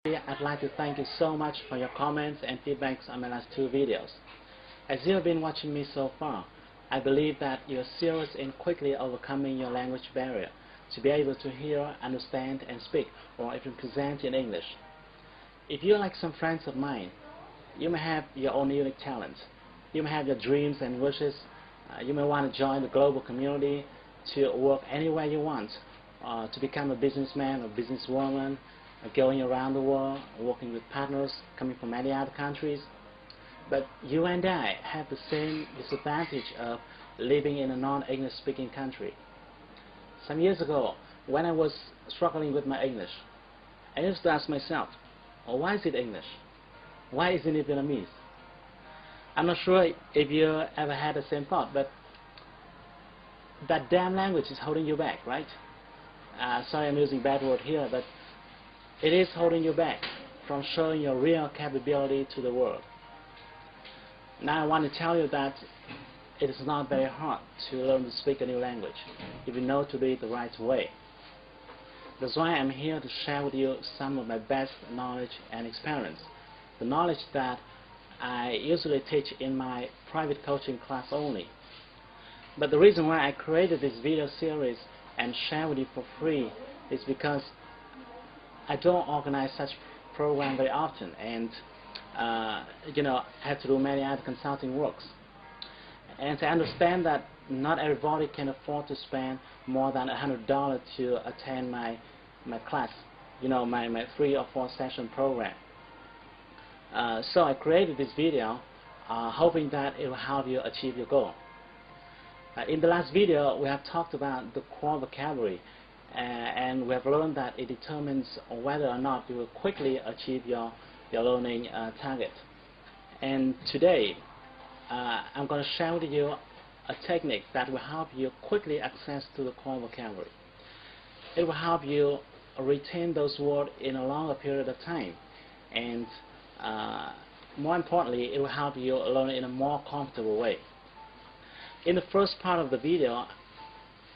I'd like to thank you so much for your comments and feedbacks on my last two videos. As you have been watching me so far, I believe that you're serious in quickly overcoming your language barrier to be able to hear, understand, and speak, or even present in English. If you're like some friends of mine, you may have your own unique talents. You may have your dreams and wishes. You may want to join the global community to work anywhere you want, to become a businessman or businesswoman, going around the world, working with partners coming from many other countries. But you and I have the same disadvantage of living in a non-English speaking country. Some years ago, when I was struggling with my English, I used to ask myself, oh, why is it English? Why isn't it Vietnamese? I'm not sure if you ever had the same thought, but that damn language is holding you back, right? Sorry I'm using bad word here, but it is holding you back from showing your real capability to the world. Now I want to tell you that it is not very hard to learn to speak a new language if you know to do it the right way. That's why I'm here to share with you some of my best knowledge and experience. The knowledge that I usually teach in my private coaching class only. But the reason why I created this video series and share with you for free is because I don't organize such program very often, and I have to do many other consulting works. And I understand that not everybody can afford to spend more than $100 to attend my class, my 3 or 4 session program. So I created this video hoping that it will help you achieve your goal. In the last video, we have talked about the core vocabulary, and we have learned that it determines whether or not you will quickly achieve your learning target. And today, I'm going to share with you a technique that will help you quickly access to the core vocabulary. It will help you retain those words in a longer period of time, and more importantly, it will help you learn in a more comfortable way. In the first part of the video,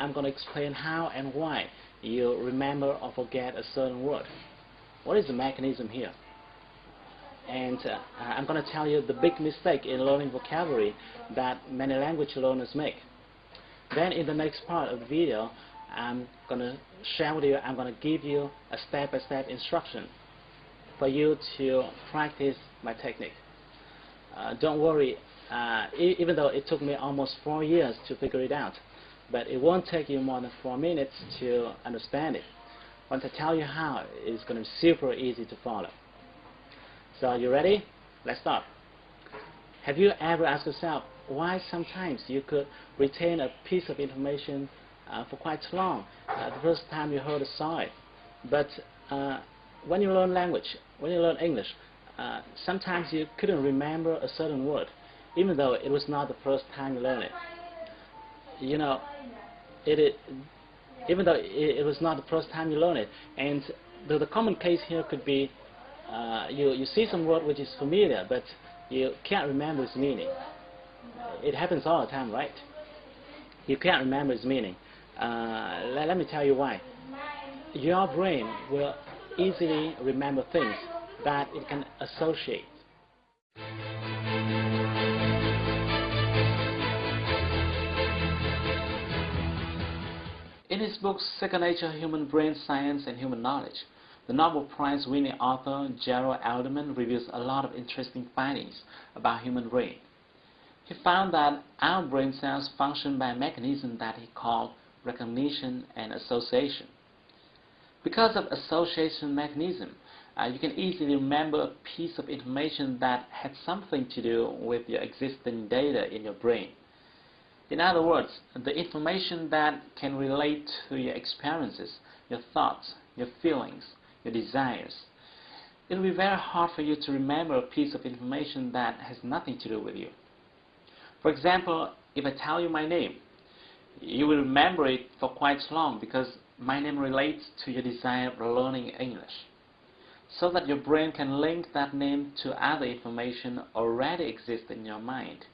I'm going to explain how and why you remember or forget a certain word. What is the mechanism here? And I'm going to tell you the big mistake in learning vocabulary that many language learners make. Then in the next part of the video, I'm going to share with you, I'm going to give you a step-by-step instruction for you to practice my technique. Don't worry, even though it took me almost 4 years to figure it out, but it won't take you more than 4 minutes to understand it. Once I tell you how, it's going to be super easy to follow. So are you ready? Let's start. Have you ever asked yourself why sometimes you could retain a piece of information for quite long the first time you heard or saw it, but when you learn language, when you learn English, sometimes you couldn't remember a certain word, even though it was not the first time you learned it. Even though it was not the first time you learned it, and the common case here could be you see some word which is familiar, but you can't remember its meaning. It happens all the time, right? You can't remember its meaning. Let me tell you why. Your brain will easily remember things that it can associate. In his book, Second Nature, Human Brain Science and Human Knowledge, the Nobel Prize-winning author Gerald Alderman reveals a lot of interesting findings about human brain. He found that our brain cells function by a mechanism that he called recognition and association. Because of association mechanism, you can easily remember a piece of information that had something to do with your existing data in your brain. In other words, the information that can relate to your experiences, your thoughts, your feelings, your desires. It will be very hard for you to remember a piece of information that has nothing to do with you. For example, if I tell you my name, you will remember it for quite long because my name relates to your desire of learning English, so that your brain can link that name to other information already exist in your mind.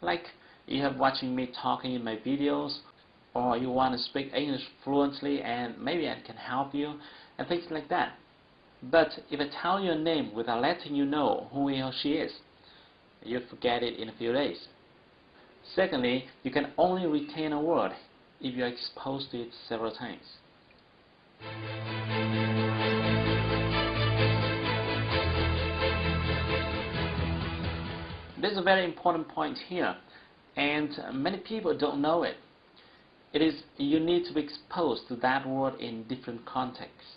Like you have watching me talking in my videos, or you want to speak English fluently and maybe I can help you, and things like that. But if I tell you a name without letting you know who he or she is, you forget it in a few days. Secondly, you can only retain a word if you are exposed to it several times. There's a very important point here, and many people don't know it. It is you need to be exposed to that word in different contexts.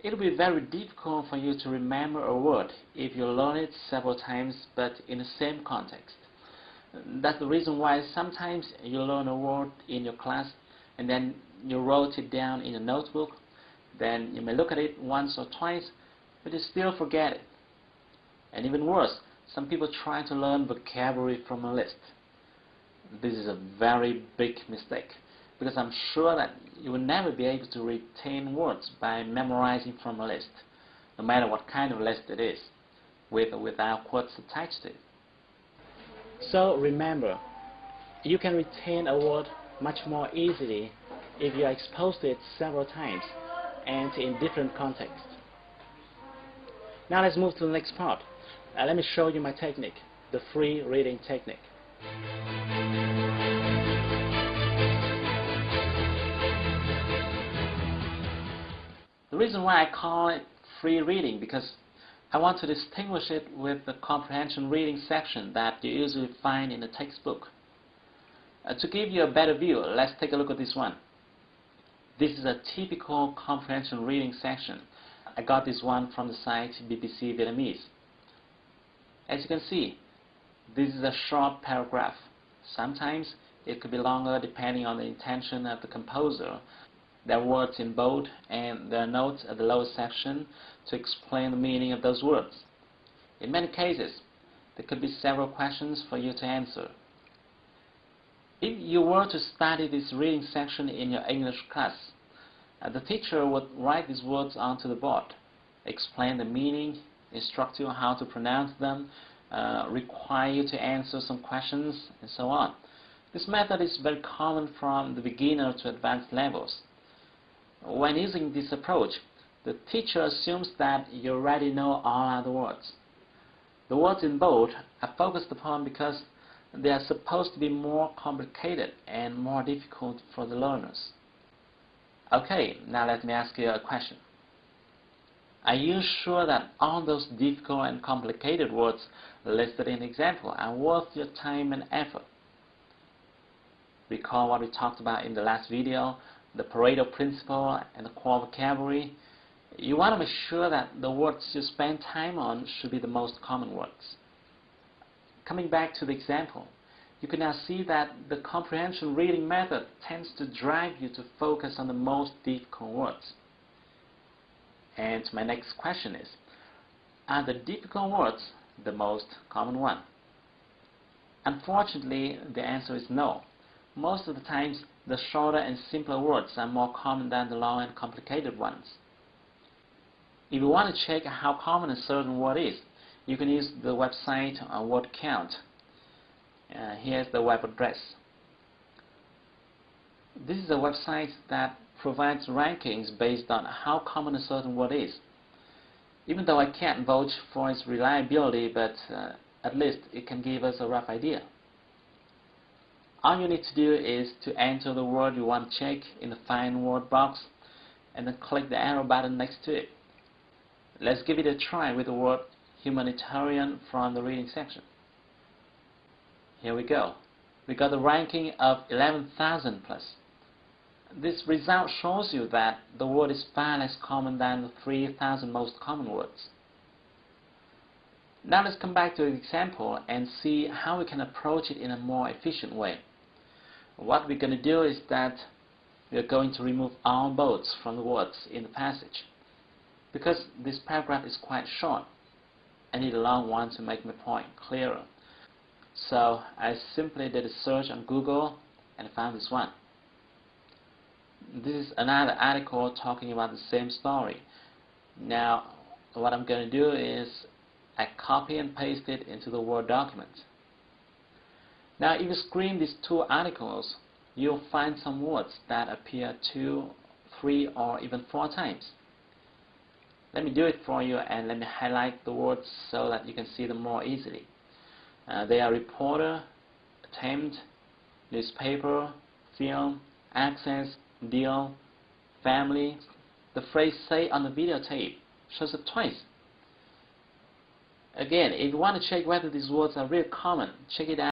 It will be very difficult for you to remember a word if you learn it several times but in the same context. That's the reason why sometimes you learn a word in your class and then you wrote it down in a notebook. Then you may look at it once or twice, but you still forget it. And even worse, some people try to learn vocabulary from a list. This is a very big mistake, because I'm sure that you will never be able to retain words by memorizing from a list, no matter what kind of list it is, with or without quotes attached to it. So remember, you can retain a word much more easily if you are exposed to it several times and in different contexts. Now let's move to the next part. Let me show you my technique, the free reading technique. The reason why I call it free reading, because I want to distinguish it with the comprehension reading section that you usually find in a textbook. To give you a better view, let's take a look at this one. This is a typical comprehension reading section. I got this one from the site BBC Vietnamese. As you can see, this is a short paragraph. Sometimes it could be longer depending on the intention of the composer. There are words in bold and there are notes at the lower section to explain the meaning of those words. In many cases, there could be several questions for you to answer. If you were to study this reading section in your English class, the teacher would write these words onto the board, explain the meaning, instruct you on how to pronounce them, require you to answer some questions, and so on. This method is very common from the beginner to advanced levels. When using this approach, the teacher assumes that you already know all other words. The words in bold are focused upon because they are supposed to be more complicated and more difficult for the learners. Okay, now let me ask you a question. Are you sure that all those difficult and complicated words listed in the example are worth your time and effort? Recall what we talked about in the last video, the Pareto principle and the core vocabulary. You want to make sure that the words you spend time on should be the most common words. Coming back to the example, you can now see that the comprehension reading method tends to drive you to focus on the most difficult words. And my next question is, are the difficult words the most common one? Unfortunately, the answer is no. Most of the times, the shorter and simpler words are more common than the long and complicated ones. If you want to check how common a certain word is, you can use the website Word Count. Here's the web address. This is a website that provides rankings based on how common a certain word is. Even though I can't vouch for its reliability, but at least it can give us a rough idea. All you need to do is to enter the word you want to check in the Find Word box and then click the arrow button next to it. Let's give it a try with the word humanitarian from the reading section. Here we go. We got a ranking of 11,000 plus. This result shows you that the word is far less common than the 3,000 most common words. Now let's come back to the example and see how we can approach it in a more efficient way. What we're going to do is that we are going to remove all bolds from the words in the passage. Because this paragraph is quite short, I need a long one to make my point clearer. So I simply did a search on Google and found this one. This is another article talking about the same story. Now what I'm going to do is I copy and paste it into the Word document. Now if you screen these two articles, you'll find some words that appear 2, 3 or even 4 times. Let me do it for you, and let me highlight the words so that you can see them more easily. They are reporter, attempt, newspaper, film, access, deal, family. The phrase "say" on the videotape shows up twice. Again, if you want to check whether these words are really common, check it out.